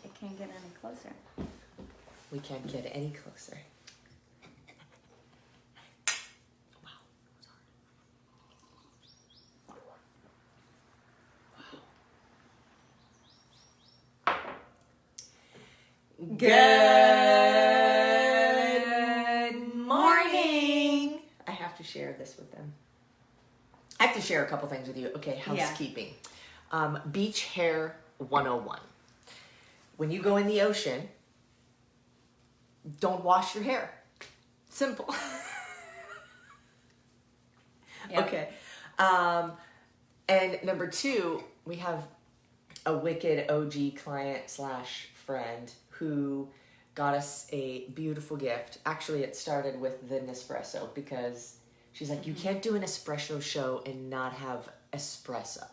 It can't get any closer. We can't get any closer. Wow, that was hard. Wow. Good morning. I have to share this with them. I have to share a couple things with you. Okay, housekeeping. Beach hair 101. When you go in the ocean, don't wash your hair. Simple. Yep. Okay. And number 2, we have a wicked OG client / friend who got us a beautiful gift. Actually, it started with the Nespresso because she's like, you can't do an espresso show and not have espresso.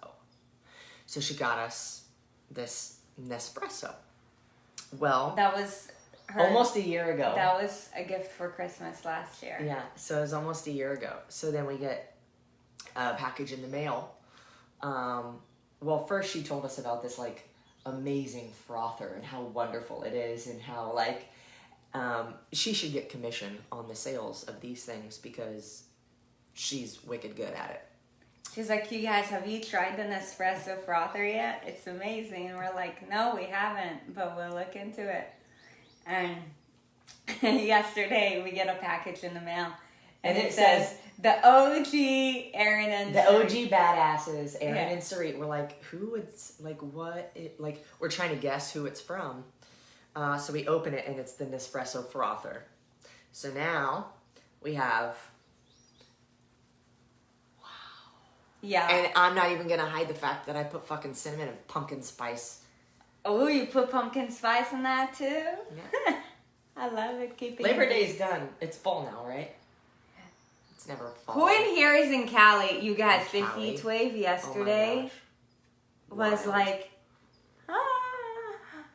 So she got us this Nespresso. Well, that was almost a year ago. That was a gift for Christmas last year. Yeah, so it was almost a year ago. So then we get a package in the mail. Well, first she told us about this like amazing frother and how wonderful it is and how like she should get commission on the sales of these things because she's wicked good at it. She's like, you guys, have you tried the Nespresso frother yet? It's amazing. And we're like, no, we haven't, but we'll look into it. And yesterday we get a package in the mail. And it says, the OG Erin and the Sarit. OG badasses, Erin and Sarit. We're like, who it's, like, what? Like, we're trying to guess who it's from. So we open it, and it's the Nespresso frother. So now we have... Yeah. And I'm not even going to hide the fact that I put fucking cinnamon and pumpkin spice. Oh, you put pumpkin spice in that too? Yeah. I love it. Keep it. Labor Day's done. It's fall now, right? It's never fall. Who in here is in Cali? You guys, the Cali? heat wave yesterday was like,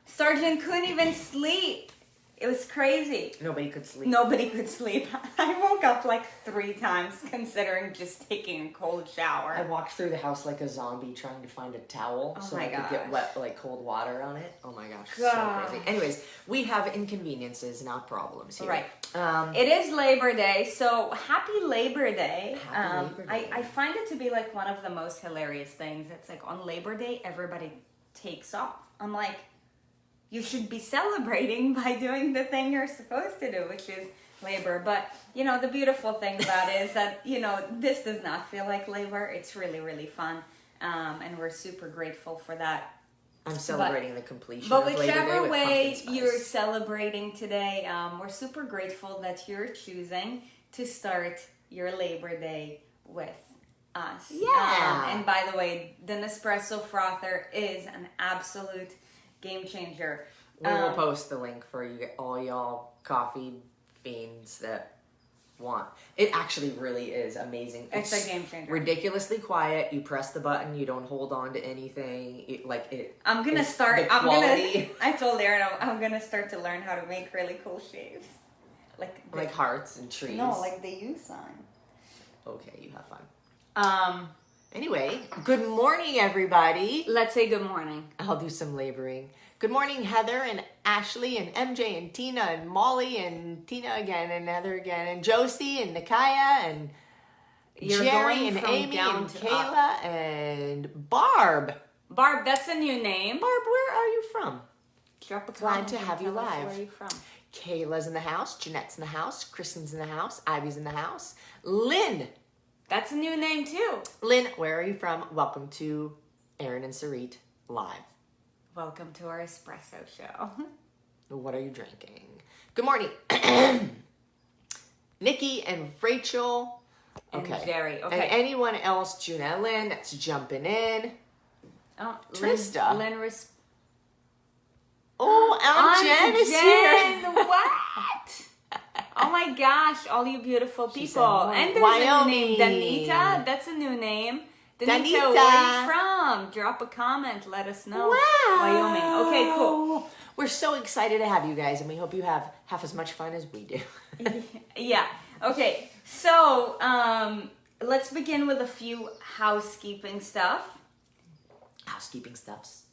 Sergeant couldn't even sleep. It was crazy. Nobody could sleep. Nobody could sleep. I woke up like 3 times considering just taking a cold shower. I walked through the house like a zombie trying to find a towel so I could get wet, like cold water on it. Oh my gosh, so crazy. Anyways, we have inconveniences, not problems here. Right. It is Labor Day, so happy Labor Day. Happy Labor Day. I find it to be like one of the most hilarious things. It's like on Labor Day, everybody takes off. I'm like, you should be celebrating by doing the thing you're supposed to do, which is labor. But, you know, the beautiful thing about it is that, you know, this does not feel like labor. It's really, really fun. And we're super grateful for that. I'm celebrating the completion of Labor Day with whichever way pumpkin spice. you're celebrating today, we're super grateful that you're choosing to start your Labor Day with us. Yeah. And by the way, the Nespresso frother is an absolute game changer. We will post the link for you, all y'all coffee fiends that want. It actually really is amazing. It's a game changer. Ridiculously quiet. You press the button. You don't hold on to anything. I'm gonna start. I told Erin I'm gonna start to learn how to make really cool shapes, like hearts and trees. No, like the U sign. Okay, you have fun. Anyway, good morning, everybody. Let's say good morning. I'll do some laboring. Good morning, Heather and Ashley and MJ and Tina and Molly and Tina again and Heather again and Josie and Nikaya and Jerry and Amy and Kayla and Barb. Barb, that's a new name. Barb, where are you from? Drop a Glad to have you live. Where are you from? Kayla's in the house. Jeanette's in the house. Kristen's in the house. Ivy's in the house. Lynn. That's a new name too. Lynn, where are you from? Welcome to Erin and Sarit Live. Welcome to our espresso show. What are you drinking? Good morning. Nikki and Rachel. Okay. And Jerry. Okay. And anyone else, Junelle Lynn, that's jumping in. Oh, Trista. Aunt Jen is Jen. here. What? Oh my gosh, all you beautiful people. And there's Wyoming. a new name. Danita, that's a new name. Danita, where are you from? Drop a comment, let us know. Wow. Wyoming. Okay, cool. We're so excited to have you guys, and we hope you have half as much fun as we do. Yeah. Okay, so let's begin with a few housekeeping stuff. Housekeeping stuffs.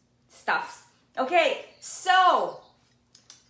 Okay, so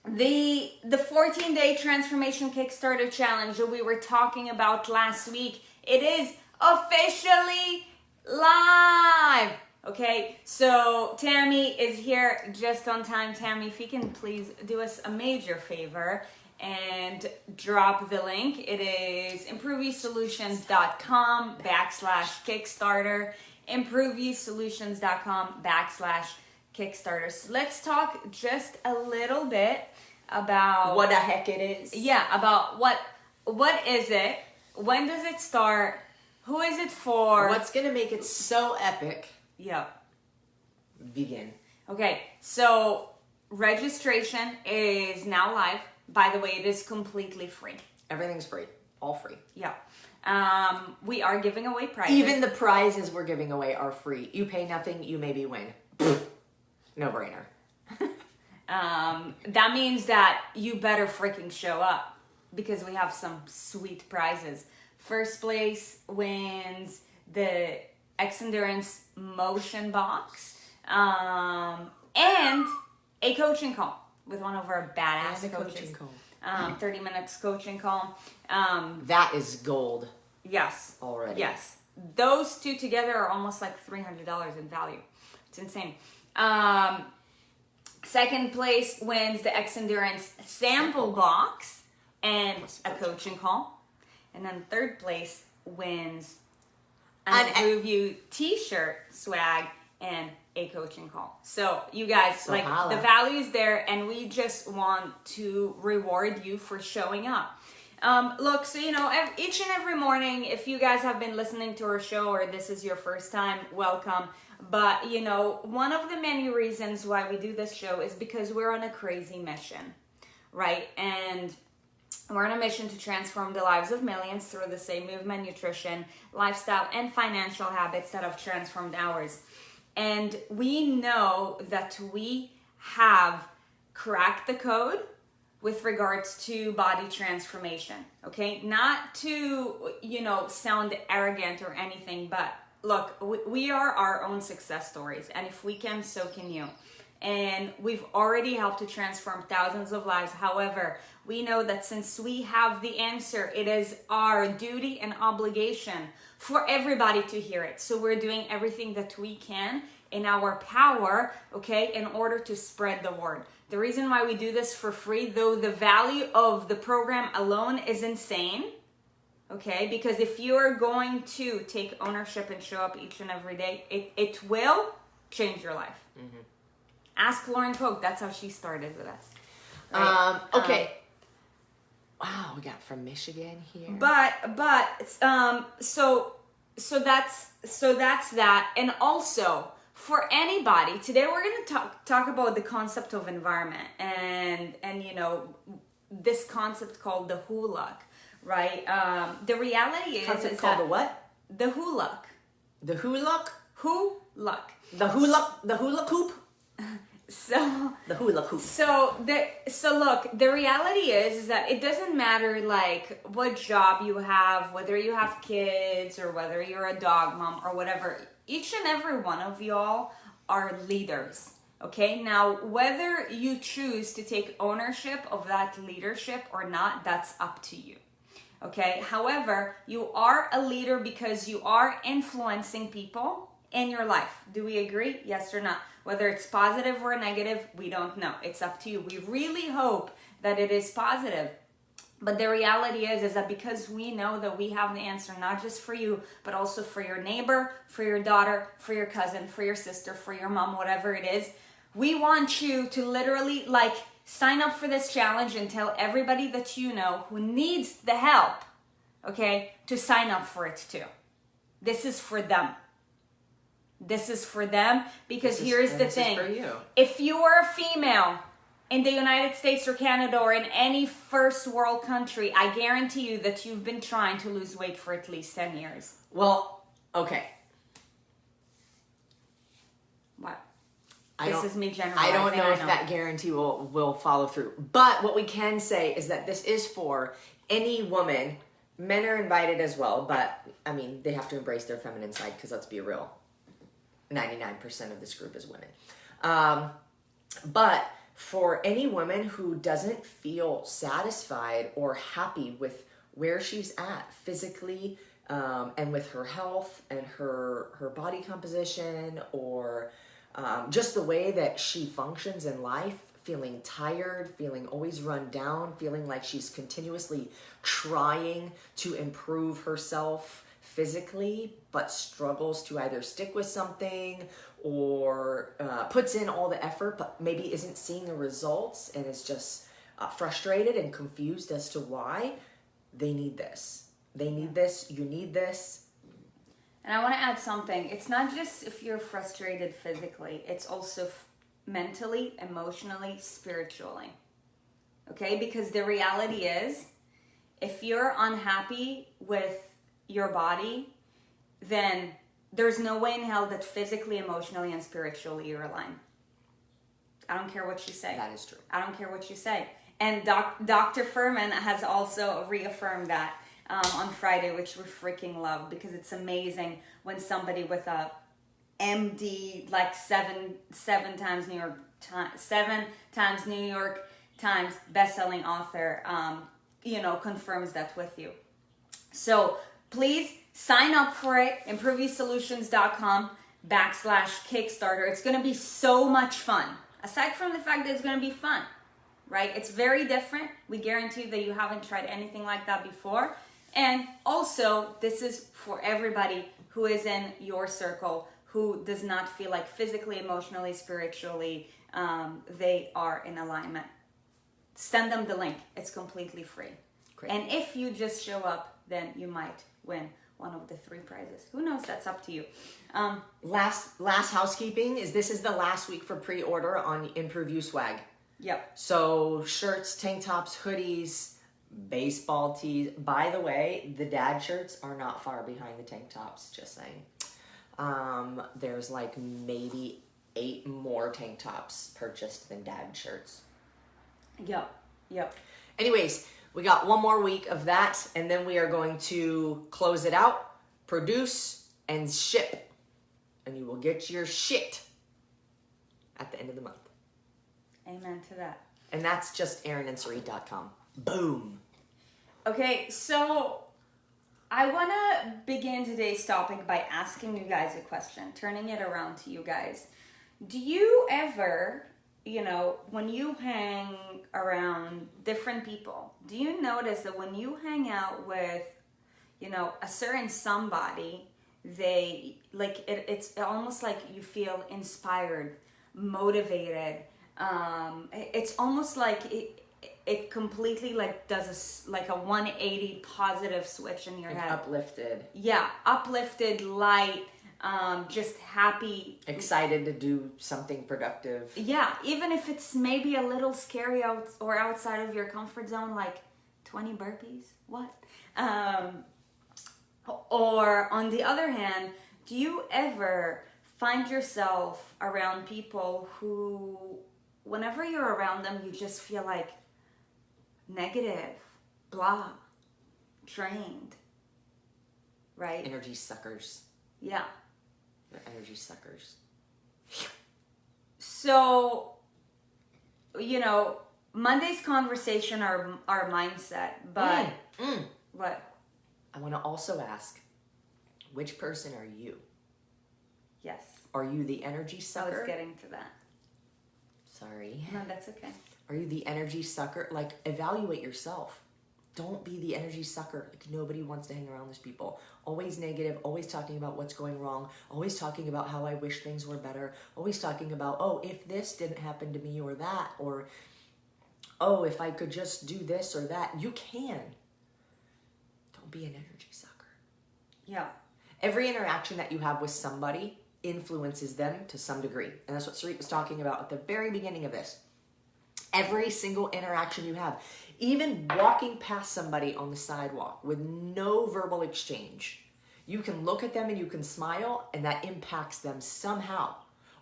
the 14-day transformation Kickstarter challenge that we were talking about last week, it is officially live. Okay, so Tammy is here just on time. Tammy, if you can please do us a major favor and drop the link. It is improveysolutions.com/Kickstarter, improveysolutions.com/Kickstarter. So let's talk just a little bit about what the heck it is. Yeah, about what is it? When does it start? Who is it for? What's gonna make it so epic? Yeah. Begin. Okay, so registration is now live. By the way, it is completely free. Everything's free. All free. Yeah. We are giving away prizes. Even the prizes we're giving away are free. You pay nothing, you maybe win. No brainer. That means that you better freaking show up because we have some sweet prizes. First place wins the X Endurance motion box and a coaching call with one of our badass coaches. 30 minutes coaching call. That is gold. Yes. Already. Yes. Those two together are almost like $300 in value. It's insane. Second place wins the X Endurance sample box and a coaching call. And then third place wins an Improve You t-shirt swag and a coaching call. So you guys, So like holla. the value is there and we just want to reward you for showing up. Look, so each and every morning, if you guys have been listening to our show or this is your first time, welcome. But one of the many reasons why we do this show is because we're on a crazy mission, right? And we're on a mission to transform the lives of millions through the same movement, nutrition, lifestyle, and financial habits that have transformed ours. And we know that we have cracked the code with regards to body transformation, okay? Not to, sound arrogant or anything, but look, we are our own success stories. And if we can, so can you. And we've already helped to transform thousands of lives. However, we know that since we have the answer, it is our duty and obligation for everybody to hear it. So we're doing everything that we can in our power, okay, in order to spread the word. The reason why we do this for free, though the value of the program alone is insane, okay, because if you're going to take ownership and show up each and every day, it will change your life. Mm-hmm. Ask Lauren Koch. That's how she started with us. Right? Okay. Wow, we got from Michigan here. So that's that. And also for anybody, today we're going to talk about the concept of environment and this concept called the who look, right? The reality is Concept is called that the what? The who look. The who look? Who look. The who look? The hula hoop? So the hula hoop. So look, the reality is that it doesn't matter like what job you have, whether you have kids or whether you're a dog mom or whatever. Each and every one of y'all are leaders. Okay, now whether you choose to take ownership of that leadership or not, that's up to you. Okay, however, you are a leader because you are influencing people in your life. Do we agree? Yes or not? Whether it's positive or negative, we don't know. It's up to you. We really hope that it is positive. But the reality is that because we know that we have the answer, not just for you, but also for your neighbor, for your daughter, for your cousin, for your sister, for your mom, whatever it is, we want you to literally sign up for this challenge and tell everybody that you know who needs the help, okay, to sign up for it too. This is for them. This is for them because here's the thing. This is for you. If you are a female in the United States or Canada or in any first world country, I guarantee you that you've been trying to lose weight for at least 10 years. Well, okay. What? This is me generalizing. I don't know if that guarantee will follow through. But what we can say is that this is for any woman. Men are invited as well, but I mean, they have to embrace their feminine side because let's be real. 99% of this group is women. But for any woman who doesn't feel satisfied or happy with where she's at physically, and with her health and her body composition, or just the way that she functions in life, feeling tired, feeling always run down, feeling like she's continuously trying to improve herself physically, but struggles to either stick with something or puts in all the effort, but maybe isn't seeing the results and is just frustrated and confused as to why, they need this. They need this. You need this. And I want to add something. It's not just if you're frustrated physically, it's also mentally, emotionally, spiritually. Okay? Because the reality is, if you're unhappy with your body, then there's no way in hell that physically, emotionally, and spiritually you're aligned. I don't care what you say. That is true. I don't care what you say. And Dr. Furman has also reaffirmed that on Friday, which we freaking love, because it's amazing when somebody with a MD, like seven times New York Times best-selling author, confirms that with you. So please sign up for it. ImproveYourSolutions.com/Kickstarter. It's going to be so much fun. Aside from the fact that it's going to be fun, right? It's very different. We guarantee that you haven't tried anything like that before. And also, this is for everybody who is in your circle, who does not feel like physically, emotionally, spiritually, they are in alignment. Send them the link. It's completely free. Great. And if you just show up, then you might win one of the 3 prizes. Who knows? That's up to you. Last housekeeping is this is the last week for pre-order on Improve You swag. Yep. So shirts, tank tops, hoodies, baseball tees. By the way, the dad shirts are not far behind the tank tops, just saying. There's like maybe 8 more tank tops purchased than dad shirts. Yep. Anyways, we got one more week of that, and then we are going to close it out, produce, and ship. And you will get your shit at the end of the month. Amen to that. And that's just erinandsarit.com. Boom. Okay, so I want to begin today's topic by asking you guys a question, turning it around to you guys. Do you ever, when you hang around different people, do you notice that when you hang out with, a certain somebody, they, like, it's almost like you feel inspired, motivated. It's almost like it completely does a 180 positive switch in your head. Uplifted. Yeah, uplifted, light, just happy. Excited to do something productive. Yeah, even if it's maybe a little scary or outside of your comfort zone, like 20 burpees, what? Or on the other hand, do you ever find yourself around people who, whenever you're around them, you just feel like negative, blah, drained, right? Energy suckers. Yeah. They're energy suckers. So, Monday's conversation are mindset, but what? I want to also ask, which person are you? Yes. Are you the energy I sucker? was getting to that. Sorry. No, that's okay. Are you the energy sucker? Like, evaluate yourself. Don't be the energy sucker. Like, nobody wants to hang around those people. Always negative, always talking about what's going wrong, always talking about how I wish things were better, always talking about, oh, if this didn't happen to me or that, or, oh, if I could just do this or that. You can. Don't be an energy sucker. Yeah. Every interaction that you have with somebody influences them to some degree. And that's what Sarit was talking about at the very beginning of this. Every single interaction you have, even walking past somebody on the sidewalk with no verbal exchange, you can look at them and you can smile, and that impacts them somehow.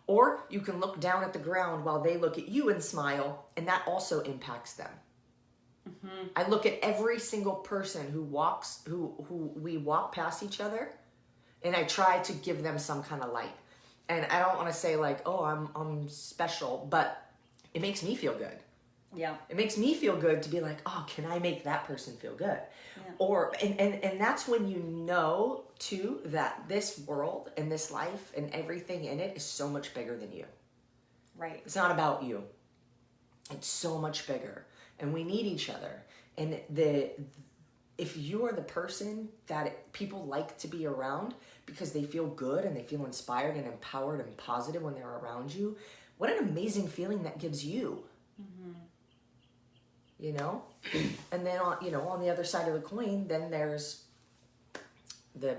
Or you can look down at the ground while they look at you and smile, and that also impacts them. Mm-hmm. I look at every single person who we walk past each other, and I try to give them some kind of light. And I don't want to say like, oh, I'm special, but it makes me feel good. Yeah. It makes me feel good to be like, oh, can I make that person feel good? Yeah. Or, and that's when you know too, that this world and this life and everything in it is so much bigger than you. Right. It's not about you. It's so much bigger. And we need each other. And if you are the person that people like to be around because they feel good and they feel inspired and empowered and positive when they're around you, what an amazing feeling that gives you. You know? And then on the other side of the coin, then there's the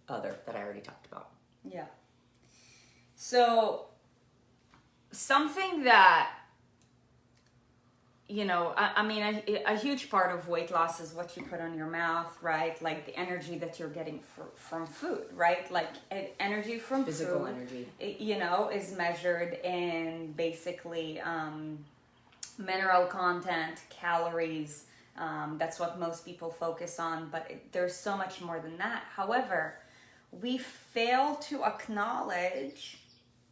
other that I already talked about. Yeah. So something that, I mean, a huge part of weight loss is what you put on your mouth, right? Like the energy that you're getting from food, right? Like energy from Physical food, energy. Is measured in basically mineral content, calories. That's what most people focus on, but there's so much more than that. However, we fail to acknowledge,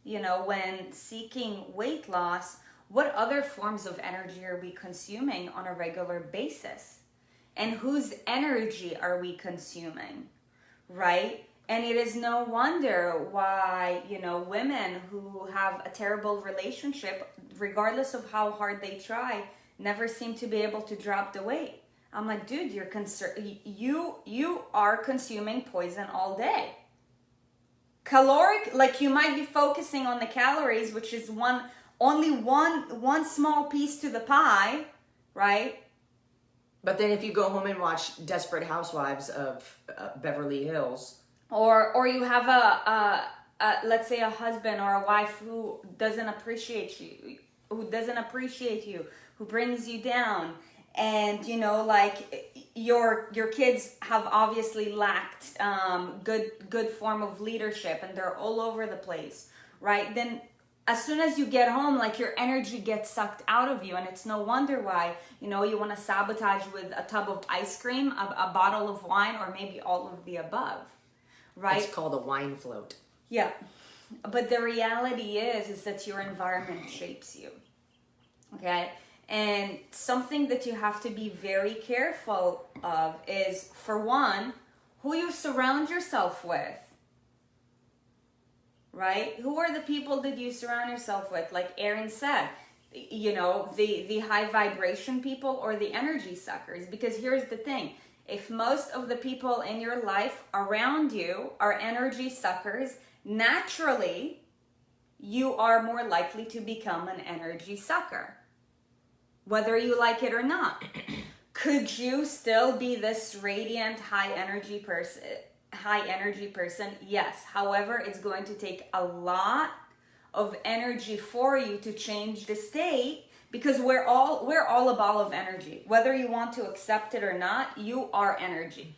when seeking weight loss, what other forms of energy are we consuming on a regular basis? And whose energy are we consuming, right? And it is no wonder why, women who have a terrible relationship, regardless of how hard they try, never seem to be able to drop the weight. I'm like, dude, you are consuming poison all day. Caloric, like you might be focusing on the calories, which is only one small piece to the pie, right? But then if you go home and watch Desperate Housewives of Beverly Hills, or you have a let's say a husband or a wife who doesn't appreciate you, who brings you down, and like your kids have obviously lacked good form of leadership and they're all over the place, right? Then as soon as you get home, like your energy gets sucked out of you, and it's no wonder why, you want to sabotage with a tub of ice cream, a bottle of wine, or maybe all of the above, right? It's called a wine float. Yeah. But the reality is that your environment shapes you, okay? And something that you have to be very careful of is, for one, who you surround yourself with. Right? Who are the people that you surround yourself with? Like Erin said, the high vibration people or the energy suckers. Because here's the thing. If most of the people in your life around you are energy suckers, naturally, you are more likely to become an energy sucker. Whether you like it or not. Could you still be this radiant, high energy person? Yes. However, it's going to take a lot of energy for you to change the state, because we're all a ball of energy. Whether you want to accept it or not, you are energy.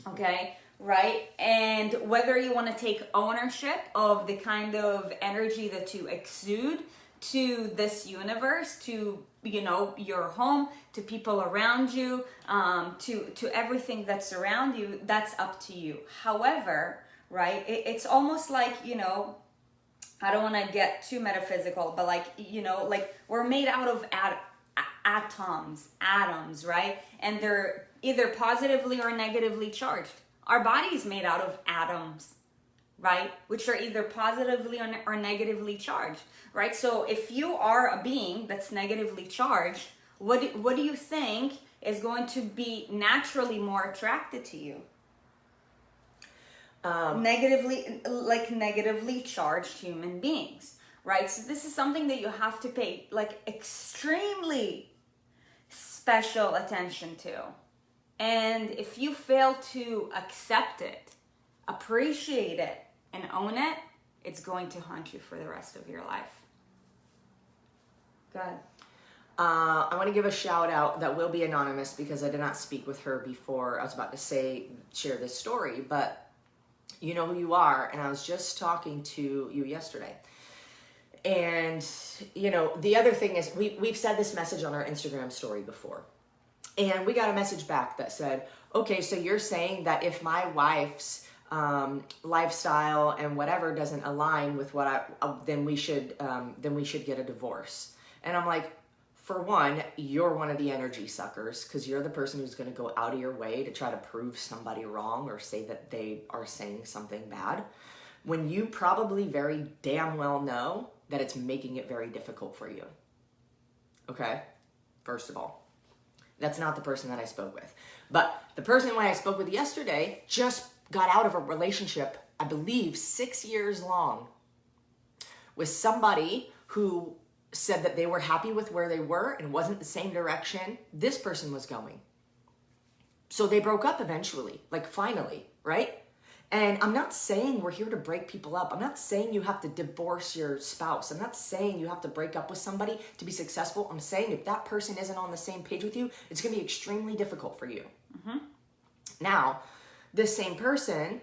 Okay? Right? And whether you want to take ownership of the kind of energy that you exude to this universe, to your home, to people around you, to everything that's around you, that's up to you. However, right, it's almost like, I don't want to get too metaphysical, but like we're made out of atoms, right? And they're either positively or negatively charged. Our body is made out of atoms, right? Which are either positively or negatively charged, right? So if you are a being that's negatively charged, what do you think is going to be naturally more attracted to you? Negatively charged human beings, right? So this is something that you have to pay like extremely special attention to. And if you fail to accept it, appreciate it, and own it, it's going to haunt you for the rest of your life. Go ahead. I want to give a shout out that will be anonymous because I did not speak with her before I was about to share this story, but you know who you are, and I was just talking to you yesterday. And, the other thing is we've said this message on our Instagram story before, and we got a message back that said, okay, so you're saying that if my wife's lifestyle and whatever doesn't align with what then we should get a divorce. And I'm like, for one, you're one of the energy suckers because you're the person who's going to go out of your way to try to prove somebody wrong or say that they are saying something bad when you probably very damn well know that it's making it very difficult for you. Okay? First of all, that's not the person that I spoke with. But the person who I spoke with yesterday just got out of a relationship, I believe 6 years long, with somebody who said that they were happy with where they were and wasn't the same direction this person was going. So they broke up eventually, like finally, right? And I'm not saying we're here to break people up. I'm not saying you have to divorce your spouse. I'm not saying you have to break up with somebody to be successful. I'm saying if that person isn't on the same page with you, it's going to be extremely difficult for you. Mm-hmm. Now, this same person,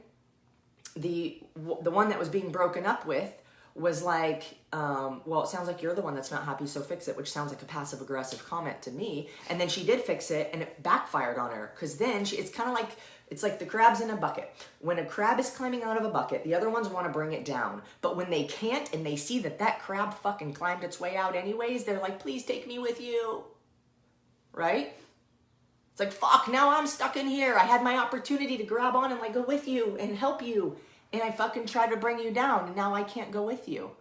the one that was being broken up with, was like, well, it sounds like you're the one that's not happy, so fix it, which sounds like a passive-aggressive comment to me. And then she did fix it, and it backfired on her, because then it's kind of like, it's like the crabs in a bucket. When a crab is climbing out of a bucket, the other ones want to bring it down. But when they can't, and they see that crab fucking climbed its way out anyways, they're like, please take me with you. Right? It's like, fuck, now I'm stuck in here. I had my opportunity to grab on and like go with you and help you. And I fucking tried to bring you down, and now I can't go with you.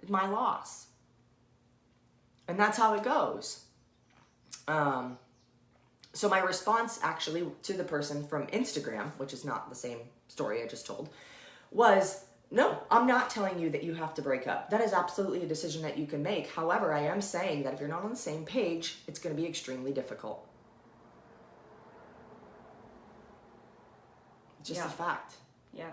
It's my loss. And that's how it goes. So my response actually to the person from Instagram, which is not the same story I just told, was, no, I'm not telling you that you have to break up. That is absolutely a decision that you can make. However, I am saying that if you're not on the same page, it's going to be extremely difficult. It's just a fact. Yeah.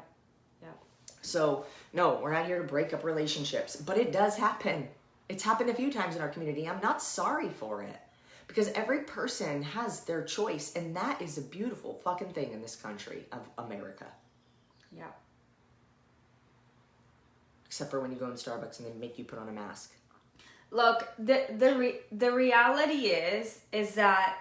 So, no, we're not here to break up relationships, but it does happen. It's happened a few times in our community. I'm not sorry for it because every person has their choice, and that is a beautiful fucking thing in this country of America. Yeah. Except for when you go in Starbucks and they make you put on a mask. Look, the reality is that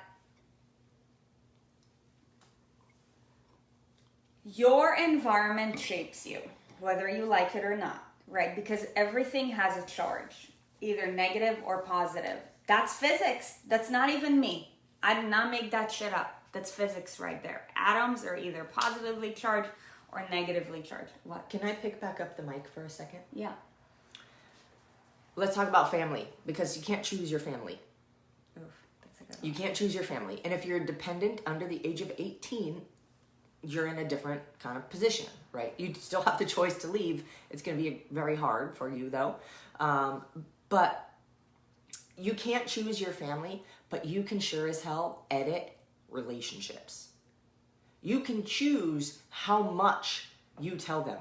your environment shapes you, whether you like it or not, right? Because everything has a charge, either negative or positive. That's physics. That's not even me. I did not make that shit up. That's physics right there. Atoms are either positively charged or negatively charged. What? Can I pick back up the mic for a second? Yeah. Let's talk about family, because you can't choose your family. Oof, that's a good one. You can't choose your family. And if you're dependent under the age of 18, you're in a different kind of position, right? You still have the choice to leave. It's going to be very hard for you, though. But you can't choose your family, but you can sure as hell edit relationships. You can choose how much you tell them.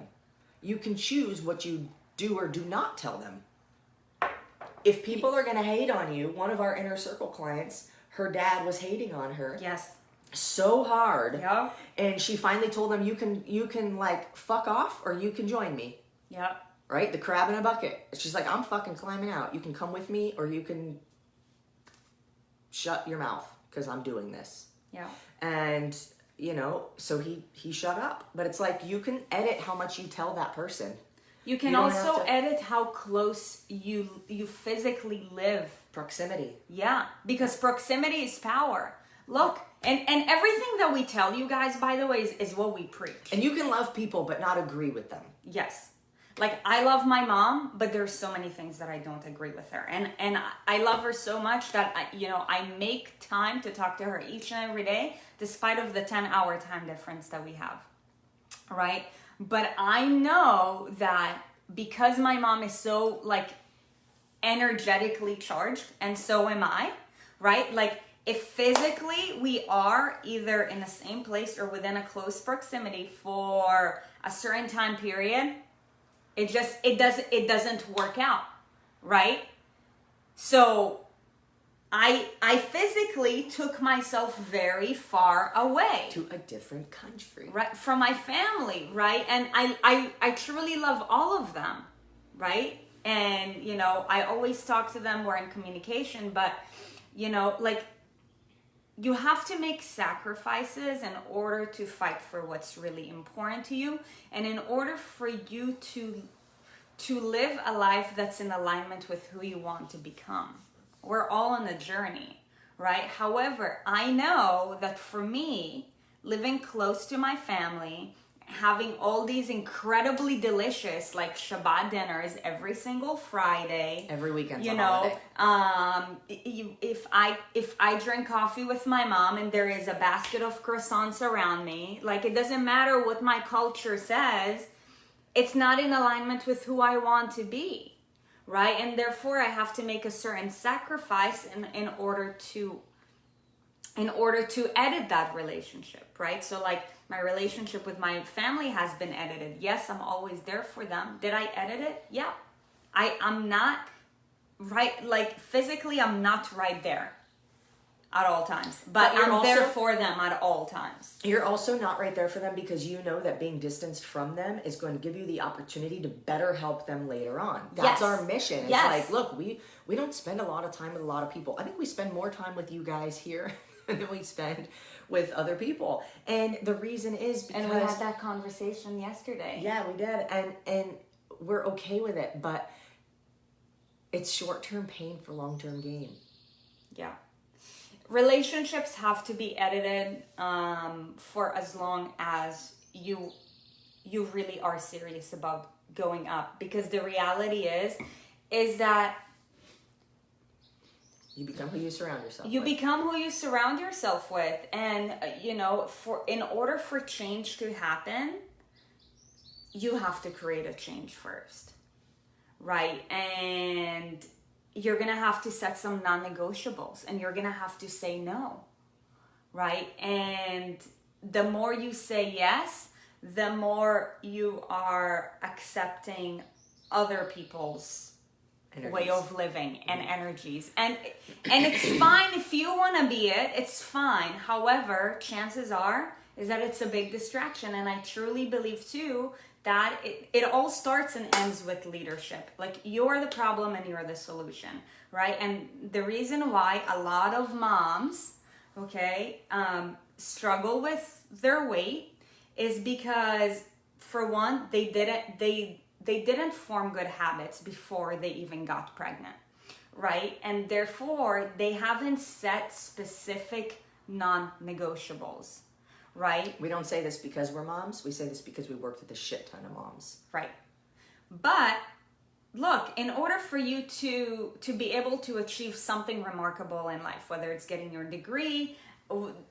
You can choose what you do or do not tell them. If people are going to hate on you, one of our inner circle clients, her dad was hating on her. Yes. So hard. Yeah. And she finally told him, you can like fuck off or you can join me. Yeah. Right? The crab in a bucket. She's like, I'm fucking climbing out. You can come with me or you can shut your mouth because I'm doing this. Yeah. And, so he shut up. But it's like, you can edit how much you tell that person. You can also edit how close you physically live. Proximity. Yeah. Because proximity is power. Look, and everything that we tell you guys, by the way, is what we preach. And you can love people but not agree with them. Yes. Like, I love my mom, but there's so many things that I don't agree with her. And I love her so much that, I make time to talk to her each and every day, despite of the 10-hour time difference that we have, right? But I know that because my mom is so, like, energetically charged, and so am I, right? Like, if physically we are either in the same place or within a close proximity for a certain time period, it doesn't work out, right? So I physically took myself very far away to a different country, right, from my family, right? And I truly love all of them, right? And I always talk to them. We're in communication, but like, you have to make sacrifices in order to fight for what's really important to you, and in order for you to live a life that's in alignment with who you want to become. We're all on a journey, right? However, I know that for me, living close to my family, having all these incredibly delicious like Shabbat dinners every single Friday, every weekend, you know, if I drink coffee with my mom and there is a basket of croissants around me, like it doesn't matter what my culture says, it's not in alignment with who I want to be, right? And therefore I have to make a certain sacrifice in order to edit that relationship, right? So like my relationship with my family has been edited. Yes, I'm always there for them. Did I edit it? Yeah. I'm not right, like physically I'm not right there at all times, but I'm there for them at all times. You're also not right there for them because you know that being distanced from them is going to give you the opportunity to better help them later on. That's our mission. It's like, look, we don't spend a lot of time with a lot of people. I think we spend more time with you guys here than we spend with other people. And the reason is because... And we had that conversation yesterday. Yeah, we did. And we're okay with it, but it's short-term pain for long-term gain. Yeah. Relationships have to be edited for as long as you really are serious about going up. Because the reality is that you become who you surround yourself with. You become who you surround yourself with. And, in order for change to happen, you have to create a change first, right? And you're going to have to set some non-negotiables and you're going to have to say no, right? And the more you say yes, the more you are accepting other people's way of living and energies. And it's fine if you want to be it's fine. However, chances are is that it's a big distraction. And I truly believe too that it all starts and ends with leadership. Like you're the problem and you're the solution, right? And the reason why a lot of moms, struggle with their weight is because, for one, they didn't form good habits before they even got pregnant, right? And therefore, they haven't set specific non-negotiables, right? We don't say this because we're moms. We say this because we worked with a shit ton of moms. Right. But look, in order for you to be able to achieve something remarkable in life, whether it's getting your degree,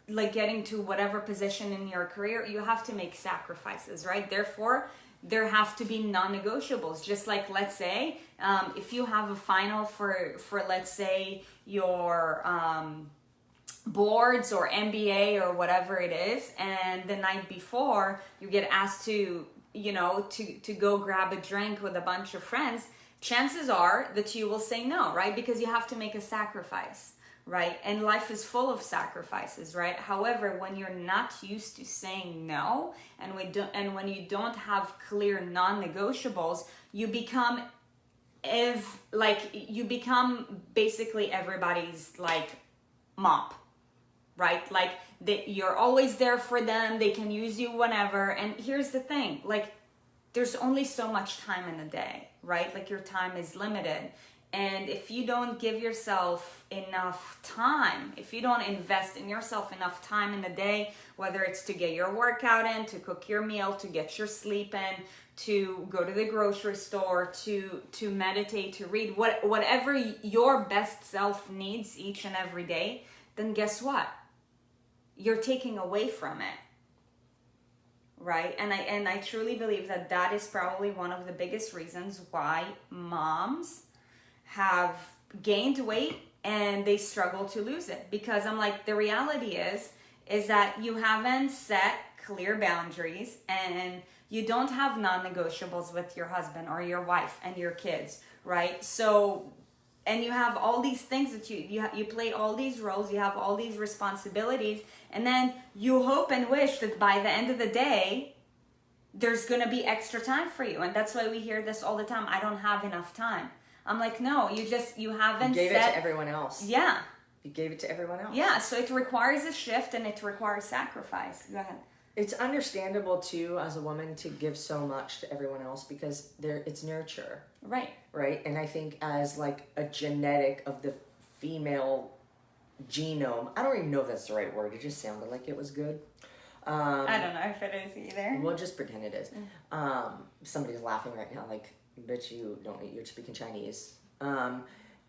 like getting to whatever position in your career, you have to make sacrifices, right? Therefore, there have to be non-negotiables. Just like, let's say, if you have a final for let's say your boards or MBA or whatever it is, and the night before you get asked to go grab a drink with a bunch of friends, chances are that you will say no, right? Because you have to make a sacrifice, right? And life is full of sacrifices, right? However, when you're not used to saying no, and when you don't have clear non-negotiables, you become basically everybody's like mop, right? Like you're always there for them. They can use you whenever. And here's the thing, like there's only so much time in a day, right? Like your time is limited. And if you don't give yourself enough time, if you don't invest in yourself enough time in the day, whether it's to get your workout in, to cook your meal, to get your sleep in, to go to the grocery store, to meditate, to read, whatever your best self needs each and every day, then guess what? You're taking away from it. Right? And I truly believe that is probably one of the biggest reasons why moms have gained weight and they struggle to lose it. Because I'm like, the reality is that you haven't set clear boundaries and you don't have non-negotiables with your husband or your wife and your kids, right? So, and you have all these things that you play all these roles, you have all these responsibilities, and then you hope and wish that by the end of the day, there's gonna be extra time for you. And that's why we hear this all the time. I don't have enough time. I'm like, no, you haven't gave it to everyone else. Yeah. You gave it to everyone else. Yeah, so it requires a shift and it requires sacrifice. Go ahead. It's understandable too as a woman to give so much to everyone else because it's nurture. Right. Right? And I think as like a genetic of the female genome, I don't even know if that's the right word. It just sounded like it was good. I don't know if it is either. We'll just pretend it is. Somebody's laughing right now, like, bitch, you're speaking Chinese.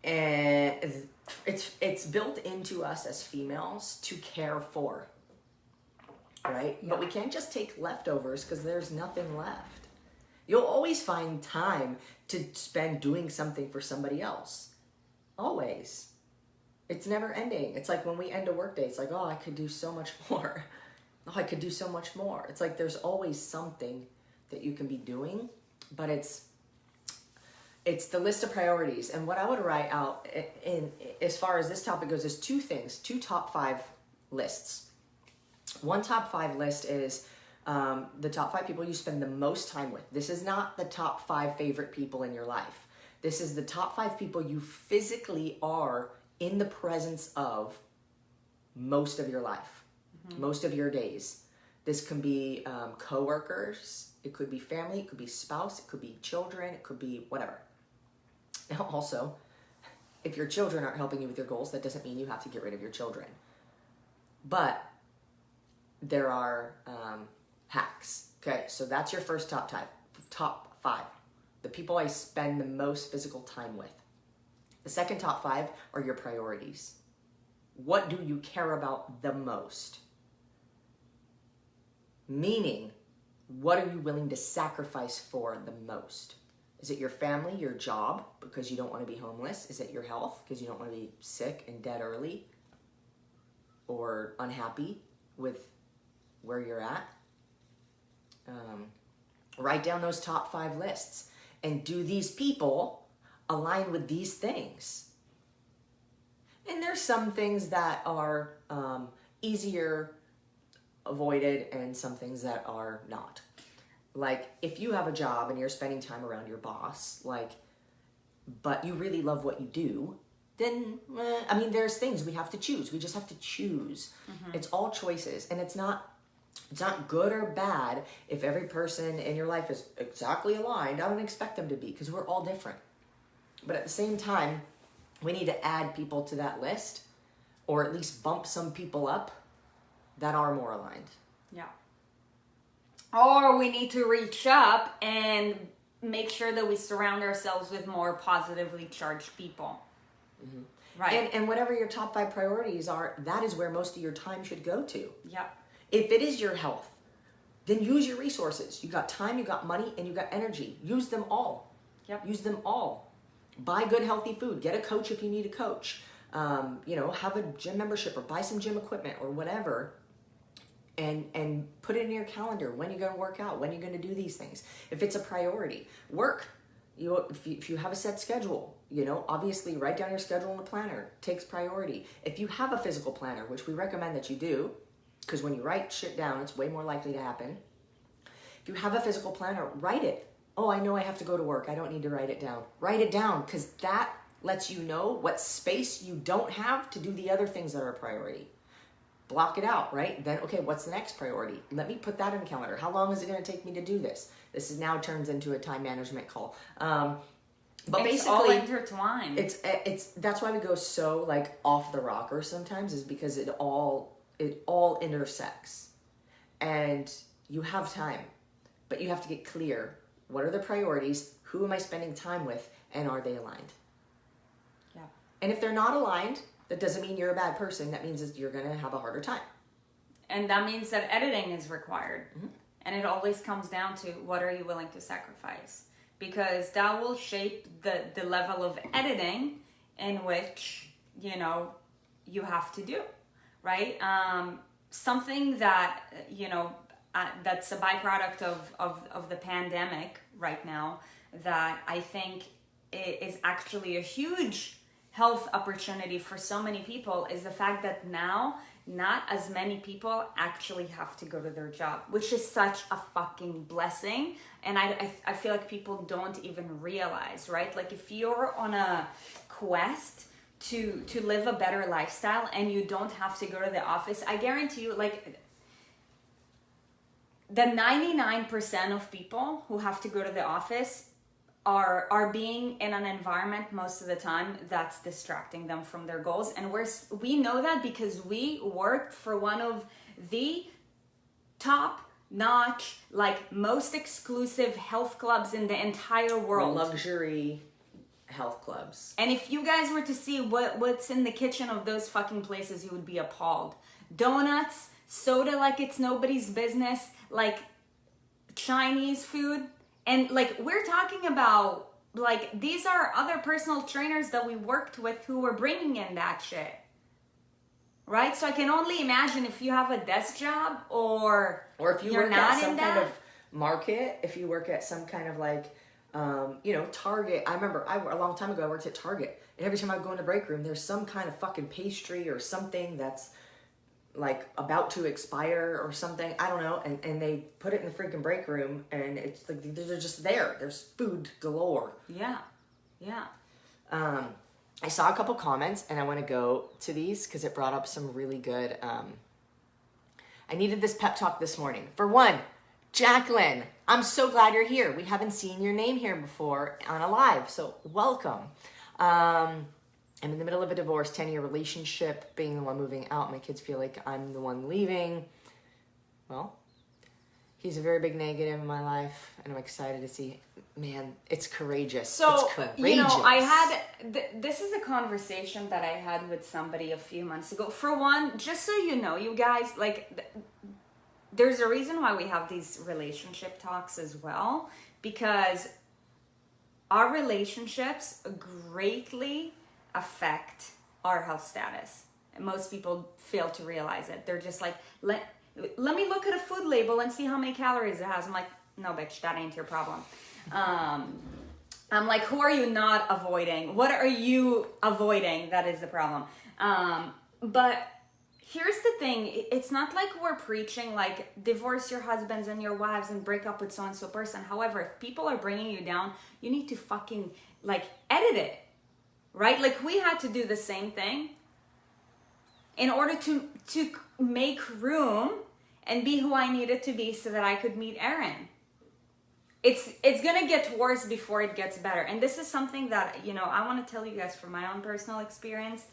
And it's built into us as females to care for, right? Yeah. But we can't just take leftovers because there's nothing left. You'll always find time to spend doing something for somebody else. Always. It's never ending. It's like when we end a workday, it's like, oh, I could do so much more. Oh, I could do so much more. It's like there's always something that you can be doing, but it's the list of priorities. And what I would write out in as far as this topic goes is two things, 2 top 5 lists. One top 5 list is the top 5 people you spend the most time with. This is not the top 5 favorite people in your life. This is the top 5 people you physically are in the presence of most of your life, most of your days. This can be coworkers, it could be family, it could be spouse, it could be children, it could be whatever. Now also, if your children aren't helping you with your goals, that doesn't mean you have to get rid of your children. But there are hacks. Okay, so that's your first top 5. The people I spend the most physical time with. The second top 5 are your priorities. What do you care about the most? Meaning, what are you willing to sacrifice for the most? Is it your family, your job, because you don't want to be homeless? Is it your health, because you don't want to be sick and dead early? Or unhappy with where you're at? Write down those top 5 lists. And do these people align with these things? And there's some things that are easier avoided and some things that are not. Like if you have a job and you're spending time around your boss, but you really love what you do, then, there's things we have to choose. We just have to choose. It's all choices. And it's not good or bad if every person in your life is exactly aligned. I don't expect them to be because we're all different. But at the same time, we need to add people to that list or at least bump some people up that are more aligned. Yeah. Or we need to reach up and make sure that we surround ourselves with more positively charged people. Right. And whatever your top 5 priorities are, that is where most of your time should go to. Yeah. If it is your health, then use your resources. You got time, you got money, and you got energy. Use them all. Yep. Use them all. Buy good, healthy food. Get a coach if you need a coach. Have a gym membership or buy some gym equipment or whatever. And put it in your calendar when you're going to work out, when you're going to do these things. If it's a priority, work. If you have a set schedule, obviously write down your schedule in the planner. Takes priority. If you have a physical planner, which we recommend that you do, because when you write shit down, it's way more likely to happen. If you have a physical planner, write it. Oh, I know I have to go to work. I don't need to write it down. Write it down because that lets you know what space you don't have to do the other things that are a priority. Block it out, right? Then, okay, what's the next priority? Let me put that in the calendar. How long is it going to take me to do this? This is now turns into a time management call. But it's basically, all intertwined. It's that's why we go so off the rocker sometimes, is because it all intersects, and you have time, but you have to get clear. What are the priorities? Who am I spending time with? And are they aligned? Yeah. And if they're not aligned, that doesn't mean you're a bad person. That means you're going to have a harder time. And that means that editing is required. And it always comes down to what are you willing to sacrifice? Because that will shape the level of editing in which, you have to do, right? Something that, that's a byproduct of the pandemic right now that I think is actually a huge health opportunity for so many people is the fact that now not as many people actually have to go to their job, which is such a fucking blessing. And I feel like people don't even realize, right? Like if you're on a quest to live a better lifestyle and you don't have to go to the office, I guarantee you, like, the 99% of people who have to go to the office are being in an environment most of the time that's distracting them from their goals. And we know that because we worked for one of the top notch, like, most exclusive health clubs in the entire world. Luxury health clubs. And if you guys were to see what's in the kitchen of those fucking places, you would be appalled. Donuts, soda like it's nobody's business, like Chinese food. And like, we're talking about, like, these are other personal trainers that we worked with who were bringing in that shit. Right? So I can only imagine if you have a desk job or if you you're work not at some in kind that. of market, if you work at some kind of like, Target. I remember a long time ago I worked at Target, and every time I go in the break room, there's some kind of fucking pastry or something that's like about to expire or something. I don't know. And they put it in the freaking break room, and it's like they're just there. There's food galore. Yeah. Yeah. I saw a couple comments, and I want to go to these because it brought up some really good. I needed this pep talk this morning. For one, Jacqueline, I'm so glad you're here. We haven't seen your name here before on a live, so welcome. I'm in the middle of a divorce, 10-year relationship, being the one moving out. My kids feel like I'm the one leaving. Well, he's a very big negative in my life, and I'm excited to see. Man, it's courageous. So, it's courageous. This is a conversation that I had with somebody a few months ago. For one, just so you know, you guys, like, there's a reason why we have these relationship talks as well, because our relationships greatly affect our health status. And most people fail to realize it. They're just like, let me look at a food label and see how many calories it has. I'm like, no, bitch, that ain't your problem. I'm like, who are you not avoiding? What are you avoiding? That is the problem. But here's the thing. It's not like we're preaching, like, divorce your husbands and your wives and break up with so-and-so person. However, if people are bringing you down, you need to fucking, like, edit it. Right? Like, we had to do the same thing in order to make room and be who I needed to be so that I could meet Erin. It's gonna get worse before it gets better. And this is something that, I want to tell you guys from my own personal experience.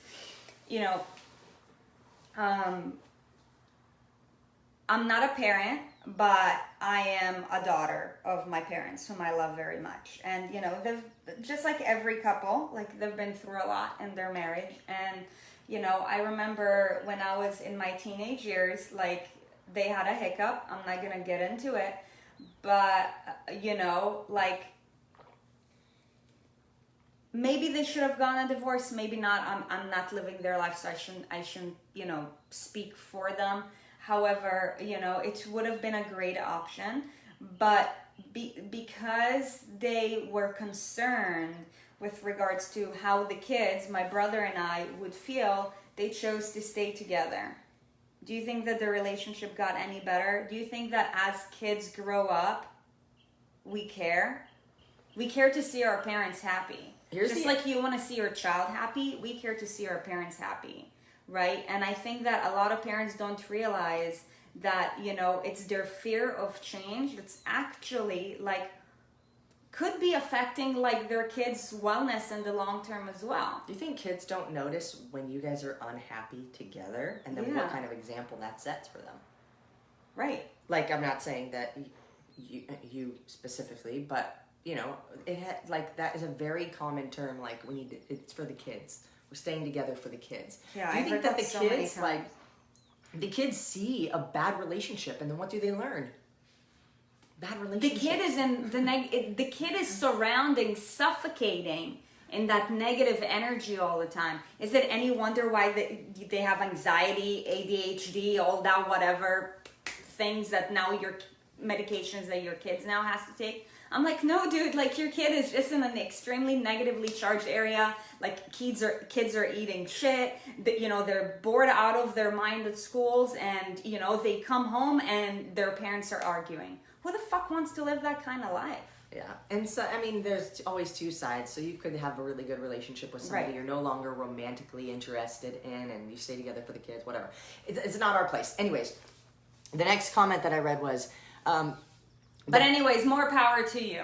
I'm not a parent, but I am a daughter of my parents, whom I love very much. And, they've, just like every couple, like, they've been through a lot in their marriage. And, I remember when I was in my teenage years, like, they had a hiccup. I'm not going to get into it. But, like, maybe they should have gone a divorce, maybe not. I'm not living their life, so I shouldn't, speak for them. However, it would have been a great option, but because they were concerned with regards to how the kids, my brother and I, would feel, they chose to stay together. Do you think that the relationship got any better? Do you think that as kids grow up, we care? We care to see our parents happy. Like you want to see your child happy, we care to see our parents happy. Right? And I think that a lot of parents don't realize that, it's their fear of change that's actually, like, could be affecting, like, their kids' wellness in the long term as well. Do you think kids don't notice when you guys are unhappy together, and then what kind of example that sets for them? Right. Like, I'm not saying that you specifically, but, that is a very common term, like, it's for the kids. We're staying together for the kids. Yeah, do you think that the so kids, like, the kids see a bad relationship, and then what do they learn? Bad relationship. The kid is the kid is suffocating in that negative energy all the time. Is it any wonder why they have anxiety, ADHD, all that whatever things that now your medications that your kids now has to take? I'm like, no, dude, like, your kid is just in an extremely negatively charged area. Like, kids are eating shit. They're bored out of their mind at schools, and, they come home and their parents are arguing. Who the fuck wants to live that kind of life? Yeah. And so, I mean, there's always two sides. So you could have a really good relationship with somebody you're no longer romantically interested in, and you stay together for the kids, whatever. It's not our place. Anyways, the next comment that I read was... but anyways, more power to you.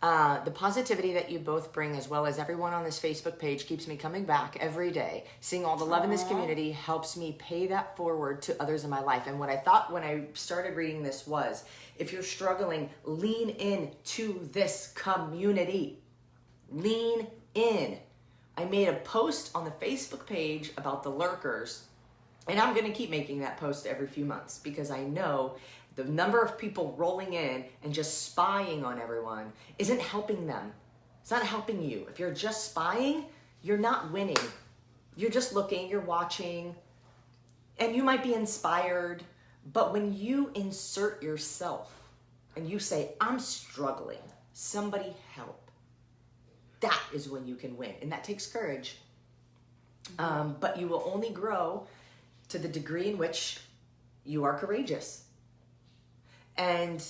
The positivity that you both bring, as well as everyone on this Facebook page, keeps me coming back every day. Seeing all the love in this community helps me pay that forward to others in my life. And what I thought when I started reading this was, if you're struggling, lean in to this community. Lean in. I made a post on the Facebook page about the lurkers, and I'm going to keep making that post every few months because I know the number of people rolling in and just spying on everyone isn't helping them. It's not helping you. If you're just spying, you're not winning. You're just looking, you're watching, and you might be inspired. But when you insert yourself and you say, I'm struggling, somebody help, that is when you can win. And that takes courage. But you will only grow to the degree in which you are courageous. And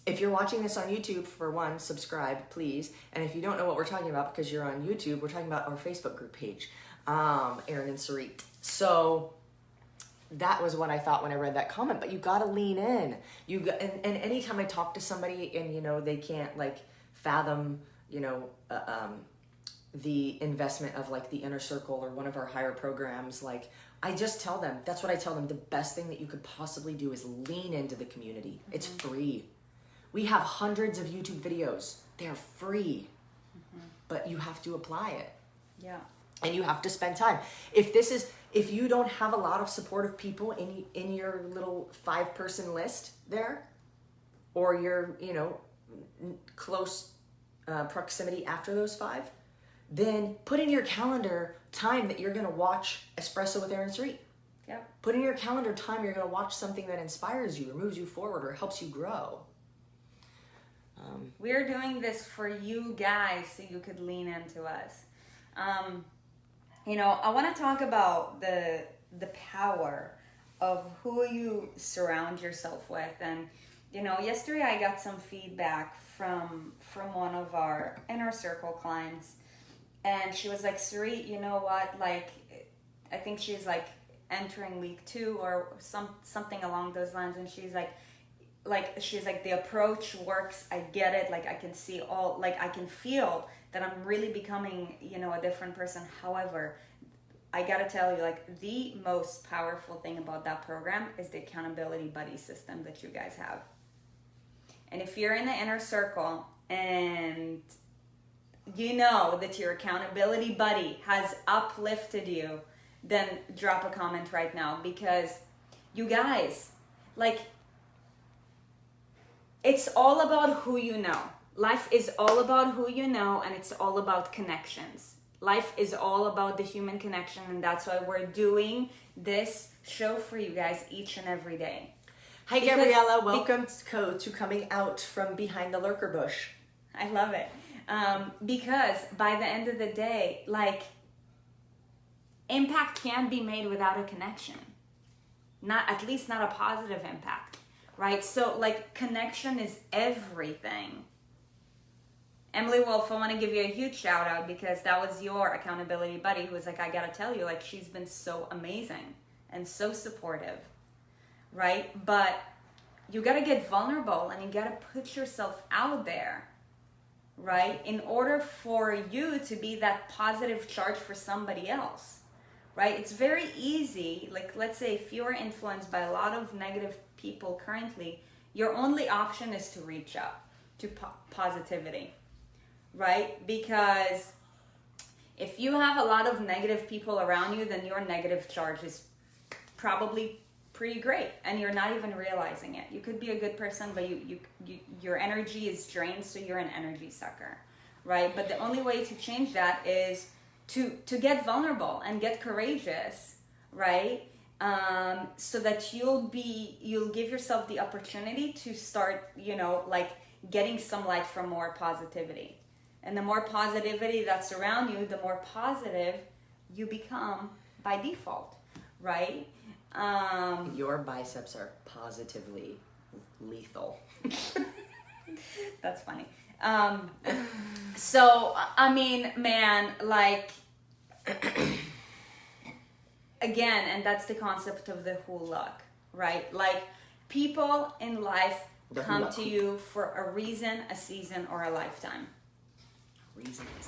if you're watching this on YouTube, for one, subscribe, please. And if you don't know what we're talking about because you're on YouTube, we're talking about our Facebook group page, Erin Sarit. So that was what I thought when I read that comment. But you got to lean in. And anytime I talk to somebody and, you know, they can't, like, fathom, you know, the investment of, like, the Inner Circle or one of our higher programs, like, I just tell them, that's what I tell them, the best thing that you could possibly do is lean into the community. Mm-hmm. It's free. We have hundreds of YouTube videos. They're free. Mm-hmm. But you have to apply it. Yeah. And you have to spend time. If you don't have a lot of supportive people in your little 5-person list there, or your, you know, close proximity after those 5, then put in your calendar time that you're going to watch Espresso with Erin Sarit. Yep. Put in your calendar time you're going to watch something that inspires you or moves you forward or helps you grow. We're doing this for you guys so you could lean into us. You know, I want to talk about the power of who you surround yourself with. And, you know, yesterday I got some feedback from one of our Inner Circle clients. And she was like, Sarit, you know what? Like, I think she's like entering week 2 or something along those lines. And she's like, the approach works. I get it. Like, I can see I can feel that I'm really becoming, you know, a different person. However, I got to tell you, like, the most powerful thing about that program is the accountability buddy system that you guys have. And if you're in the Inner Circle and you know that your accountability buddy has uplifted you, then drop a comment right now, because you guys, like, it's all about who you know. Life is all about who you know, and it's all about connections. Life is all about the human connection, and that's why we're doing this show for you guys each and every day. Hi, Gabriella. Welcome to coming out from behind the lurker bush. I love it. Because by the end of the day, like, impact can't be made without a connection. At least not a positive impact, right? So, like, connection is everything. Emily Wolf, I want to give you a huge shout out because that was your accountability buddy who was like, I got to tell you, like, she's been so amazing and so supportive, right? But you got to get vulnerable and you got to put yourself out there, right? In order for you to be that positive charge for somebody else, right? It's very easy. Like, let's say if you're influenced by a lot of negative people currently, your only option is to reach out to positivity, right? Because if you have a lot of negative people around you, then your negative charge is probably pretty great and you're not even realizing it. You could be a good person, but your energy is drained, so you're an energy sucker, right? But the only way to change that is to get vulnerable and get courageous, right? So that you'll give yourself the opportunity to start, you know, like, getting some light from more positivity. And the more positivity that's around you, the more positive you become by default, right? Your biceps are positively lethal. That's funny. So, I mean, man, like, again, and that's the concept of the whole look, right? Like, people in life come to you for a reason, a season, or a lifetime.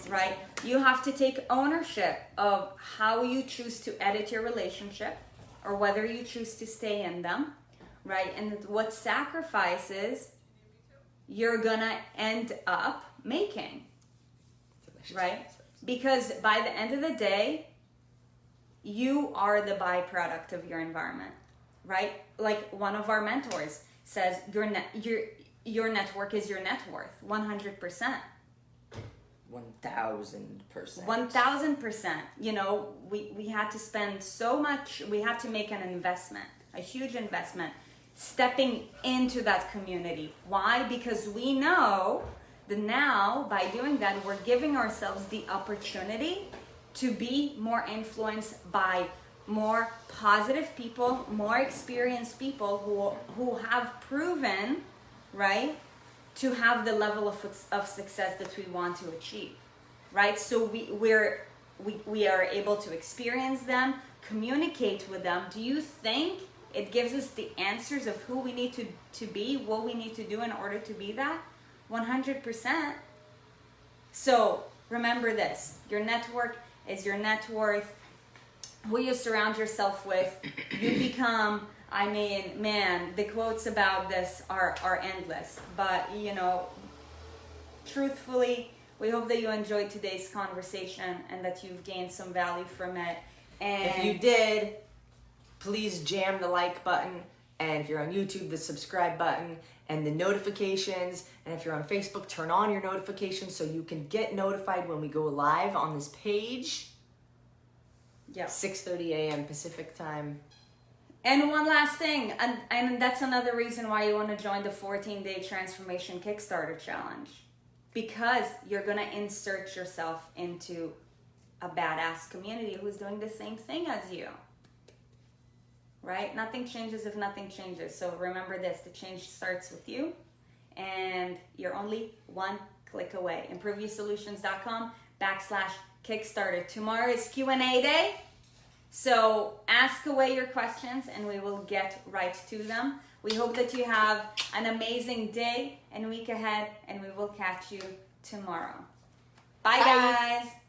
Right? You have to take ownership of how you choose to edit your relationship or whether you choose to stay in them, right? And what sacrifices you're gonna end up making, right? Because by the end of the day, you are the byproduct of your environment, right? Like one of our mentors says, your network is your net worth, 100%. 1,000%. 1,000%. You know, we had to spend so much, we had to make an investment, a huge investment, stepping into that community. Why? Because we know that now, by doing that, we're giving ourselves the opportunity to be more influenced by more positive people, more experienced people who have proven, right, to have the level of success that we want to achieve, right? So we are able to experience them, communicate with them. Do you think it gives us the answers of who we need to be, what we need to do in order to be that? 100%. So remember this, your network is your net worth. Who you surround yourself with, you become. I mean, man, the quotes about this are endless. But, you know, truthfully, we hope that you enjoyed today's conversation and that you've gained some value from it. And if you did, please jam the like button. And if you're on YouTube, the subscribe button and the notifications. And if you're on Facebook, turn on your notifications so you can get notified when we go live on this page. Yeah. 6:30 a.m. Pacific time. And one last thing, and that's another reason why you want to join the 14-day transformation Kickstarter challenge, because you're going to insert yourself into a badass community who's doing the same thing as you, right? Nothing changes if nothing changes. So remember this, the change starts with you, and you're only one click away. ImproveYourSolutions.com/Kickstarter. Tomorrow is Q&A day. So ask away your questions and we will get right to them. We hope that you have an amazing day and week ahead, and we will catch you tomorrow. Bye. Guys.